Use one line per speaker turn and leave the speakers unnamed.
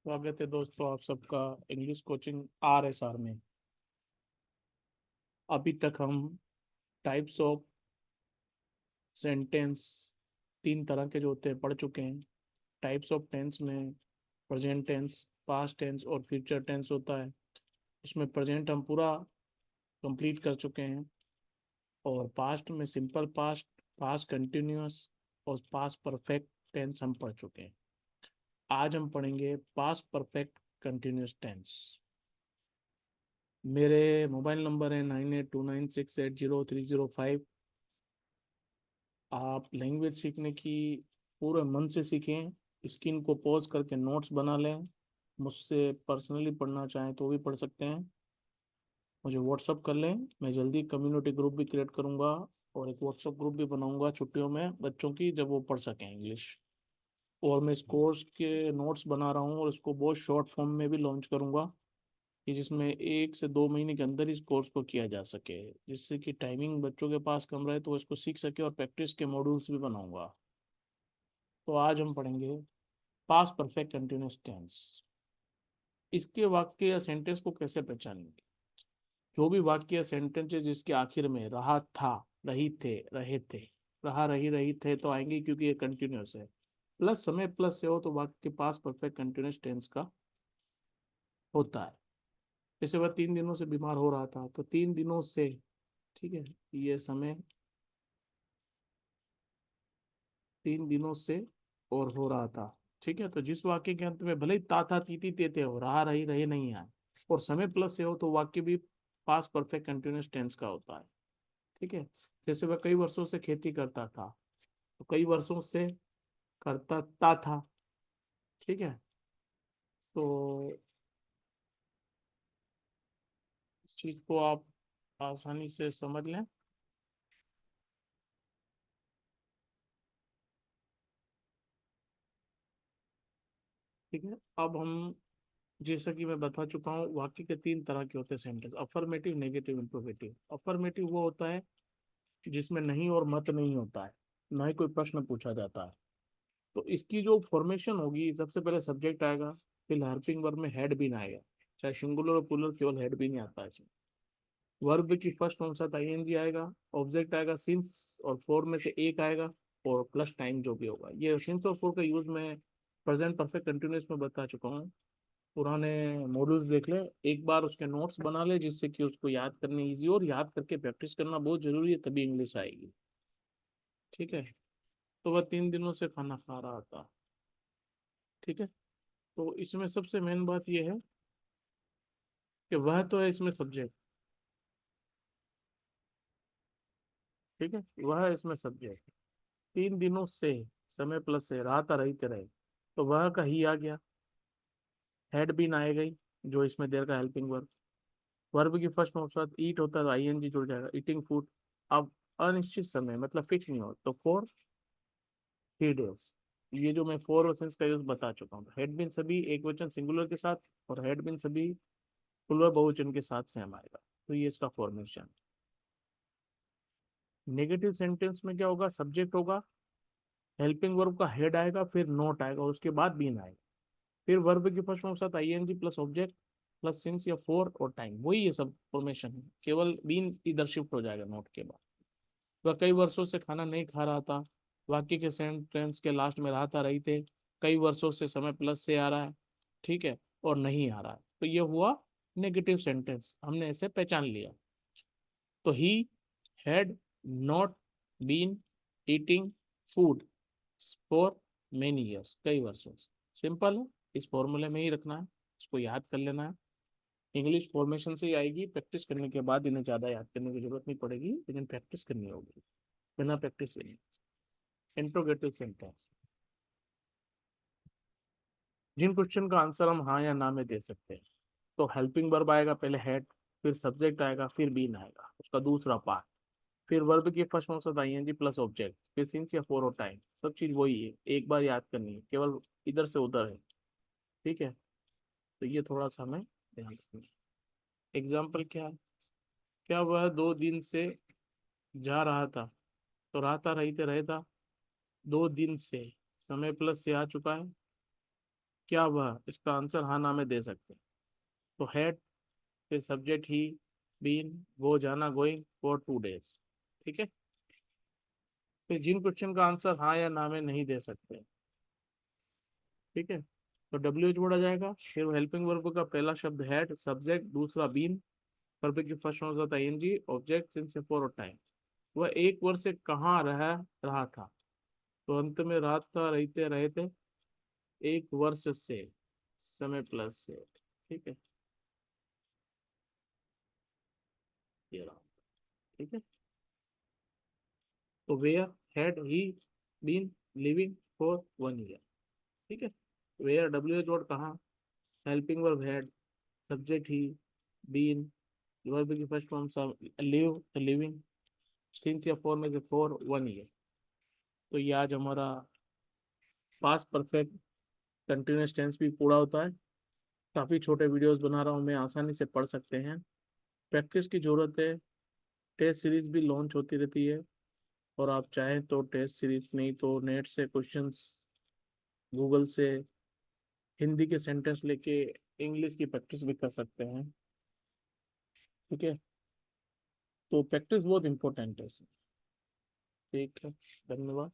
स्वागत है दोस्तों आप सबका इंग्लिश कोचिंग RSR में। अभी तक हम टाइप्स ऑफ सेंटेंस तीन तरह के जो होते हैं पढ़ चुके हैं। टाइप्स ऑफ टेंस में प्रेजेंट टेंस, पास्ट टेंस और फ्यूचर टेंस होता है। उसमें प्रेजेंट हम पूरा कंप्लीट कर चुके हैं और पास्ट में सिंपल पास्ट, पास्ट कंटिन्यूअस और पास्ट परफेक्ट टेंस हम पढ़ चुके हैं। आज हम पढ़ेंगे पास्ट परफेक्ट कंटिन्यूअस टेंस। मेरे मोबाइल नंबर है 9829680305। आप लैंग्वेज सीखने की पूरे मन से सीखें। स्क्रीन को पॉज करके नोट्स बना लें। मुझसे पर्सनली पढ़ना चाहें तो भी पढ़ सकते हैं। मुझे व्हाट्सअप कर लें, मैं जल्दी कम्युनिटी ग्रुप भी क्रिएट करूंगा और एक व्हाट्सअप ग्रुप भी बनाऊंगा छुट्टियों में बच्चों की, जब वो पढ़ सकें इंग्लिश। और मैं इस कोर्स के नोट्स बना रहा हूँ और इसको बहुत शॉर्ट फॉर्म में भी लॉन्च करूंगा कि जिसमें 1 से 2 महीने के अंदर इस कोर्स को किया जा सके, जिससे कि टाइमिंग बच्चों के पास कम रहे तो वो इसको सीख सके। और प्रैक्टिस के मॉड्यूल्स भी बनाऊंगा। तो आज हम पढ़ेंगे पास्ट परफेक्ट कंटिन्यूअस टेंस। इसके वाक्य या सेंटेंस को कैसे पहचानेंगे? जो भी वाक्य या सेंटेंस है जिसके आखिर में रहा था, रही थे, रहे थे, रहा, रही, रही थे तो आएंगे क्योंकि ये कंटिन्यूअस है। प्लस समय प्लस से हो तो वाक्य पास्ट परफेक्ट कंटिन्यूअस टेंस का होता है। जैसे वह 3 दिनों से बीमार हो रहा था तो 3 दिनों से, ठीक है, ये समय 3 दिनों से और हो रहा था। ठीक है, तो जिस वाक्य के अंत में भले ही ता था तीती ते हो, रहा, रही, रहे नहीं आए और समय प्लस से हो तो वाक्य भी पास्ट परफेक्ट कंटिन्यूअस टेंस का होता है। ठीक है, जैसे वह कई वर्षों से खेती करता था तो कई वर्षों से करता ता था। ठीक है, तो इस चीज को आप आसानी से समझ लें। ठीक है, अब हम, जैसा कि मैं बता चुका हूँ, वाक्य के 3 तरह के होते हैं sentence: affirmative, negative, interrogative. Affirmative वो होता है जिसमें नहीं और मत नहीं होता है, ना ही कोई प्रश्न पूछा जाता है। तो इसकी जो फॉर्मेशन होगी, सबसे पहले सब्जेक्ट आएगा, फिर हेल्पिंग वर्ब में हेड बीन आएगा, चाहे सिंगुलर और प्लूरल, केवल हेड बीन ही आता है इसमें। वर्ब की फर्स्ट फॉर्म साथ आईएनजी आएगा, ऑब्जेक्ट आएगा सिंस और फोर में से एक आएगा और प्लस टाइम जो भी होगा। ये सिंस और फोर का यूज मैं प्रेजेंट परफेक्ट कंटिन्यूअस में बता चुका हूँ। पुराने मॉड्यूल्स देख ले, एक बार उसके नोट्स बना ले जिससे कि उसको याद करने इजी हो, और याद करके प्रैक्टिस करना बहुत जरूरी है, तभी इंग्लिश आएगी। ठीक है, तो वह 3 दिनों से खाना खा रहा था। ठीक है, तो इसमें सबसे मेन बात यह है कि वह तो है इसमें सब्जेक्ट। ठीक है, वह है इसमें सब्जेक्ट। 3 दिनों से, समय प्लस से, रहा था, रही थे, रहे, तो वह का ही आ गया। हेड बीन आए गई जो इसमें देर का हेल्पिंग वर्ब। वर्ब की फर्स्ट फॉर्म के साथ ईट होता है तो आईएनजी जुड़ जाएगा, ईटिंग फूड। अब अनिश्चित समय मतलब फिक्स नहीं हो तो फॉर 3 डेज। ये जो मैं फोर सेंस का यूज बता चुका हूँ, हेड बिन सभी एक वचन सिंगुलर के साथ और हेड बिन सभी प्लुरल बहुवचन के साथ सेम आएगा। तो ये इसका फॉर्मेशन। नेगेटिव सेंटेंस में क्या होगा? सब्जेक्ट होगा, हेल्पिंग वर्ब का हेड आएगा, फिर नोट आएगा और उसके बाद बीन आएगा, फिर वर्ब की फर्स्ट फॉर्म के साथ ING plus object plus since या फोर और टाइम। वही ये सब फॉर्मेशन है, केवल बीन इधर शिफ्ट हो जाएगा नोट के बाद। वह कई वर्षों से खाना नहीं खा रहा था, वाक्य के सेंटेंस के लास्ट में रहा था, रही थे, कई वर्षों से समय प्लस से आ रहा है, ठीक है, और नहीं आ रहा है, तो ये हुआ नेगेटिव सेंटेंस, हमने ऐसे पहचान लिया। तो he had not been eating food for many years, कई वर्षों से। सिंपल है, इस फॉर्मूले में ही रखना है, इसको याद कर लेना है। इंग्लिश फॉर्मेशन से ही आएगी, प्रैक्टिस करने के बाद इन्हें ज़्यादा याद करने की जरूरत नहीं पड़ेगी, लेकिन प्रैक्टिस करनी होगी, बिना प्रैक्टिस नहीं। इंट्रोगेटिव सेंटेंस, जिन क्वेश्चन का आंसर हम हाँ या ना में दे सकते हैं। तो हेल्पिंग वर्ब आएगा, पहले हेड, फिर सब्जेक्ट आएगा, फिर बीन आएगा उसका दूसरा पार्ट, फिर वर्ब की फर्स्ट फॉर्म से आईएनजी प्लस ऑब्जेक्ट, फिर सिंस या फोर और टाइम। सब चीज वही है, एक बार याद करनी है, केवल इधर से उधर है। ठीक है, तो ये थोड़ा सा हमें ध्यान रखना है। एग्जाम्पल क्या है? क्या वह 2 दिन से जा रहा था तो रहा था, रही थे, रहे था, 2 दिन से, समय प्लस से आ चुका है, क्या वह, इसका आंसर हाँ ना में दे सकते हैं। तो हैड फिर सब्जेक्ट ही, बीन, वो जाना, गोइंग फॉर 2 days। ठीक है। फिर जिन क्वेश्चन का आंसर हाँ या ना में नहीं दे सकते, ठीक है, तो डब्ल्यू एच वर्ड आ जाएगा। फिर हेल्पिंग वर्ब का पहला शब्द हैड, सब्जेक्ट दूसरा बीन, वर्ब की फर्स्ट फॉर्म होता है आईएनजी, ऑब्जेक्ट सिंस फॉर और टाइम। वह एक वर्ष से कहाँ रह रहा था, तो अंत में रात था, रहते रहे थे, एक वर्ष से, समय प्लस से। ठीक है, ये रहा। ठीक है, तो where had he been living for 1 year। ठीक है, वेयर डब्ल्यू एच वर्ड कहाँ, helping verb had, subject he, been, verb की first form live, living, since या फॉर में से फॉर 1 year। तो ये आज हमारा पास्ट परफेक्ट कंटिन्यूस टेंस भी पूरा होता है। काफ़ी छोटे वीडियोस बना रहा हूँ मैं, आसानी से पढ़ सकते हैं। प्रैक्टिस की ज़रूरत है। टेस्ट सीरीज भी लॉन्च होती रहती है, और आप चाहें तो टेस्ट सीरीज नहीं तो नेट से क्वेश्चंस, गूगल से हिंदी के सेंटेंस लेके इंग्लिश की प्रैक्टिस भी कर सकते हैं। ठीक है, तो प्रैक्टिस बहुत इंपॉर्टेंट है इसमें। ठीक है, धन्यवाद।